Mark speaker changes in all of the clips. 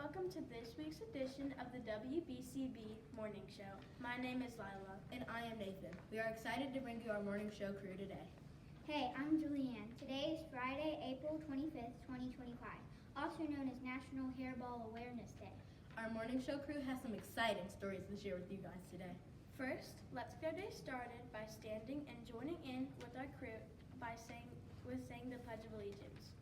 Speaker 1: welcome to this week's edition of the WBCB Morning Show. My name is Lila.
Speaker 2: And I am Nathan. We are excited to bring you our morning show crew today.
Speaker 3: Hey, I'm Julianne. Today is Friday, April 25th, 2025, also known as National Hairball Awareness Day.
Speaker 2: Our morning show crew has some exciting stories to share with you guys today.
Speaker 1: First, let's get our day started by standing and joining in with our crew by saying the Pledge of Allegiance.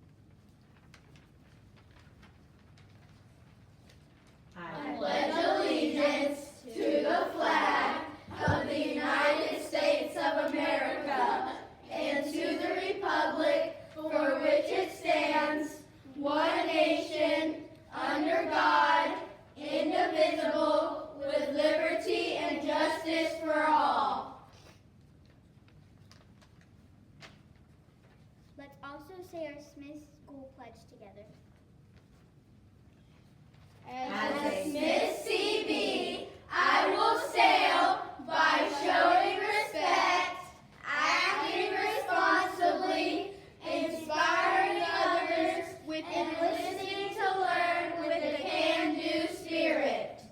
Speaker 4: I pledge allegiance to the flag of the United States of America and to the republic for which it stands, one nation, under God, indivisible, with liberty and justice for all.
Speaker 3: Let's also say our Smith School Pledge together.
Speaker 4: As a Smith CB, I will sail by showing respect, acting responsibly, inspiring others, and listening to learn with a can-do spirit.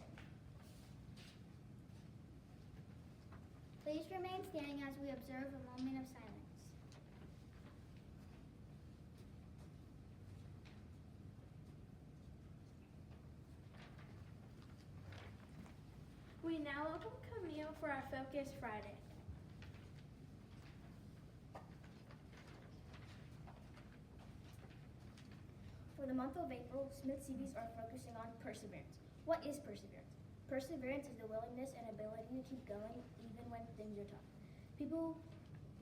Speaker 3: Please remain standing as we observe a moment of silence.
Speaker 1: We now welcome Camille for our Focus Friday.
Speaker 5: For the month of April, Smith CBs are focusing on perseverance. What is perseverance? Perseverance is the willingness and ability to keep going even when things are tough. People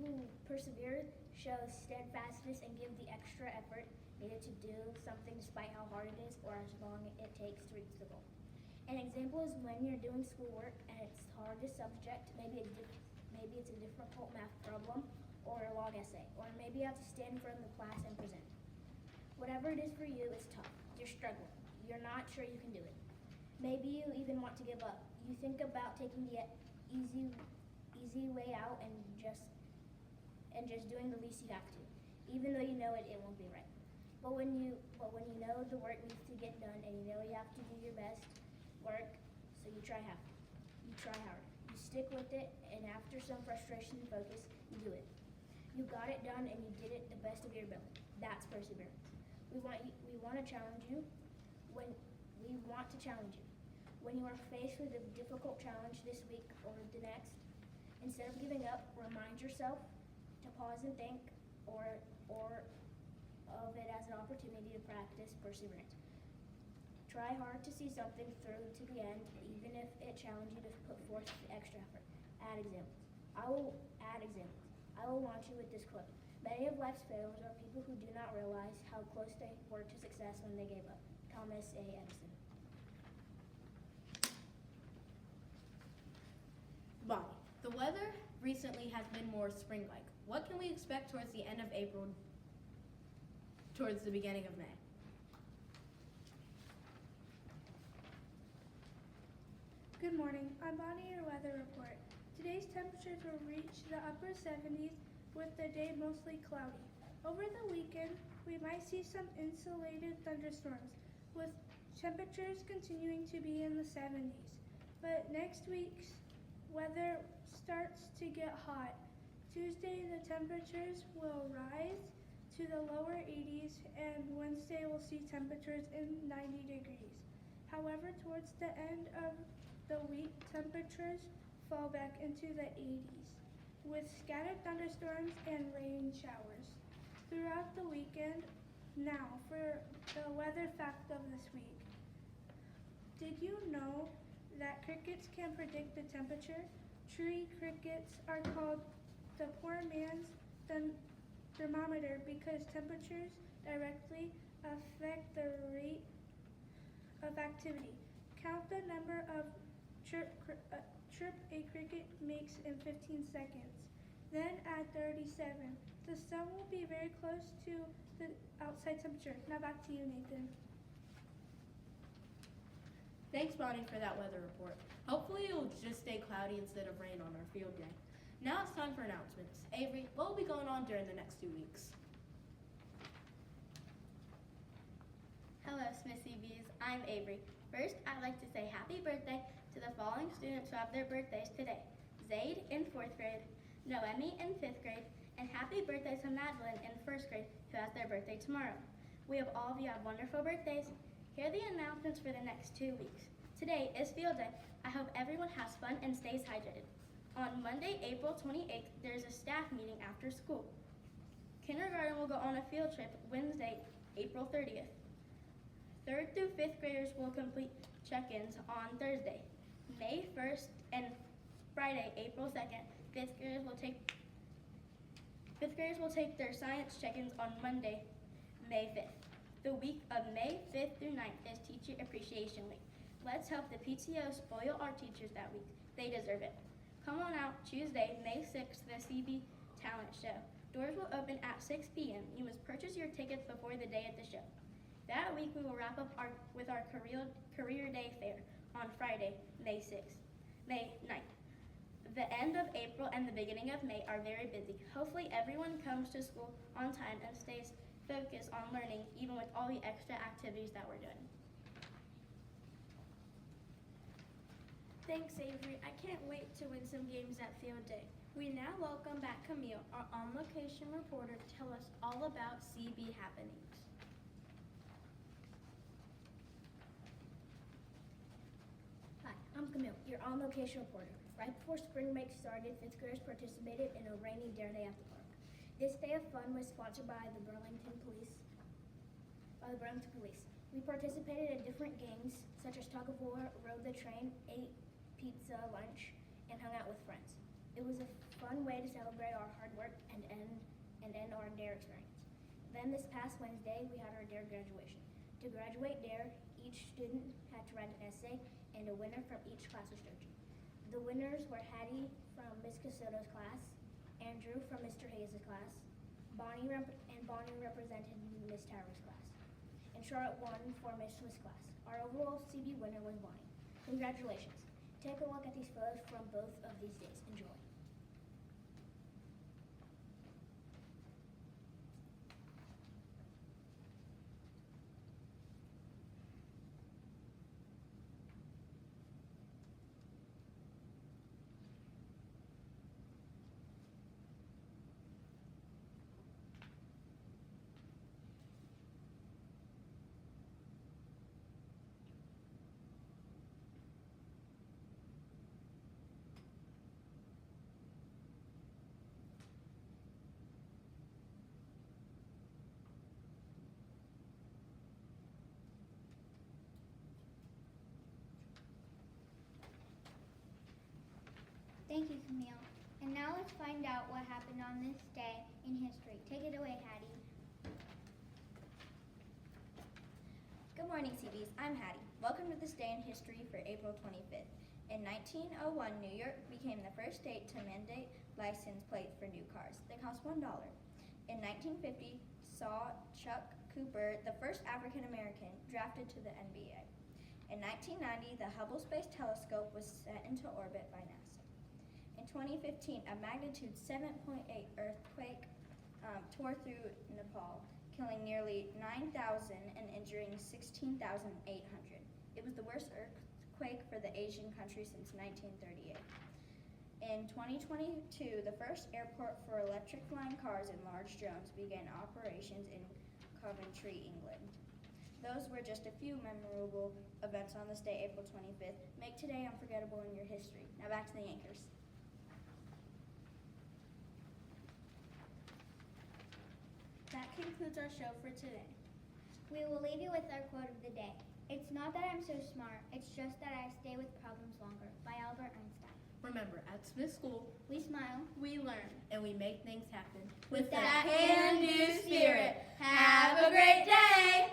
Speaker 5: who persevere show steadfastness and give the extra effort needed to do something despite how hard it is or as long it takes to reach the goal. An example is when you're doing schoolwork and it's hard to subject, maybe it's a difficult math problem or a long essay, or maybe you have to stand in front of the class and present. Whatever it is for you, it's tough. You're struggling. You're not sure you can do it. Maybe you even want to give up. You think about taking the easy way out and just doing the least you have to, even though you know it won't be right. But when you know the work needs to get done and you know you have to do your best work, so you try hard. You stick with it, and after some frustration and focus, you do it. You got it done and you did it the best of your ability. That's perseverance. We want to challenge you. When you are faced with a difficult challenge this week or the next, instead of giving up, remind yourself to pause and think, or of it as an opportunity to practice perseverance. Try hard to see something through to the end, even if it challenges you to put forth the extra effort. Add examples. I will launch you with this quote. Many of life's failures are people who do not realize how close they were to success when they gave up. Thomas A. Edison.
Speaker 2: Bonnie, the weather recently has been more spring-like. What can we expect towards the end of April, towards the beginning of May?
Speaker 6: Good morning. I'm Bonnie, your weather report. Today's temperatures will reach the upper 70s with the day mostly cloudy. Over the weekend, we might see some insulated thunderstorms with temperatures continuing to be in the 70s. But next week's weather starts to get hot. Tuesday, the temperatures will rise to the lower 80s, and Wednesday we'll see temperatures in 90 degrees. However, towards the end of the week, temperatures fall back into the 80s with scattered thunderstorms and rain showers throughout the weekend. Now, for the weather fact of this week. Did you know that crickets can predict the temperature? Tree crickets are called the poor man's thermometer because temperatures directly affect the rate of activity. Count the number of chirp a cricket makes in 15 seconds. Then add 37. The sun will be very close to the outside temperature. Now back to you, Nathan.
Speaker 2: Thanks, Bonnie, for that weather report. Hopefully it'll just stay cloudy instead of rain on our field day. Now it's time for announcements. Avery, what will be going on during the next 2 weeks?
Speaker 1: Hello, Smith CBs. I'm Avery. First, I'd like to say happy birthday to the following students who have their birthdays today. Zaid in 4th grade, Noemi in 5th grade, and happy birthday to Madeline in 1st grade who has their birthday tomorrow. We hope all of you have wonderful birthdays. Here are the announcements for the next 2 weeks. Today is field day. I hope everyone has fun and stays hydrated. On Monday, April 28th, there is a staff meeting after school. Kindergarten will go on a field trip Wednesday, April 30th. 3rd through 5th graders will complete check-ins on Thursday, May 1st, and Friday, April 2nd. 5th graders will take their science check-ins on Monday, May 5th. The week of May 5th through 9th is Teacher Appreciation Week. Let's help the PTO spoil our teachers that week. They deserve it. Come on out Tuesday, May 6th, the CB Talent Show. Doors will open at 6 p.m. You must purchase your tickets before the day of the show. That week, we will wrap up with our Career Day Fair on Friday, May 9th. The end of April and the beginning of May are very busy. Hopefully, everyone comes to school on time and stays focused on learning, even with all the extra activities that we're doing.
Speaker 5: Thanks, Avery. I can't wait to win some games at Field Day. We now welcome back Camille, our on-location reporter, to tell us all about CB happenings.
Speaker 7: Hi, I'm Camille, your on-location reporter. Right before spring break started, 5th graders participated in a rainy dare day at the park. This day of fun was sponsored by the Burlington Police. We participated in different games such as tug of war, rode the train, ate pizza lunch, and hung out with friends. It was a fun way to celebrate our hard work and end our dare experience. Then this past Wednesday, we had our dare graduation. To graduate dare, each student had to write an essay, and a winner from each class was chosen. The winners were Hattie from Miss Casoto's class, Andrew from Mr. Hayes' class, Bonnie represented Miss Tower's class, and Charlotte won for Miss Swiss class. Our overall CB winner was Bonnie. Congratulations. Take a look at these photos from both of these days. Enjoy.
Speaker 3: Thank you, Camille. And now let's find out what happened on this day in history. Take it away, Hattie.
Speaker 8: Good morning, CBs. I'm Hattie. Welcome to this day in history for April 25th. In 1901, New York became the first state to mandate license plates for new cars. They cost $1. In 1950, saw Chuck Cooper, the first African American, drafted to the NBA. In 1990, the Hubble Space Telescope was set into orbit by NASA. In 2015, a magnitude 7.8 earthquake tore through Nepal, killing nearly 9,000 and injuring 16,800. It was the worst earthquake for the Asian country since 1938. In 2022, the first airport for electric flying cars and large drones began operations in Coventry, England. Those were just a few memorable events on this day, April 25th. Make today unforgettable in your history. Now back to the anchors.
Speaker 1: That concludes our show for today.
Speaker 3: We will leave you with our quote of the day. It's not that I'm so smart, it's just that I stay with problems longer. By Albert Einstein.
Speaker 2: Remember, at Smith School,
Speaker 3: We smile.
Speaker 1: We learn.
Speaker 2: and we make things happen.
Speaker 3: With
Speaker 8: That can-do spirit. Have a great day!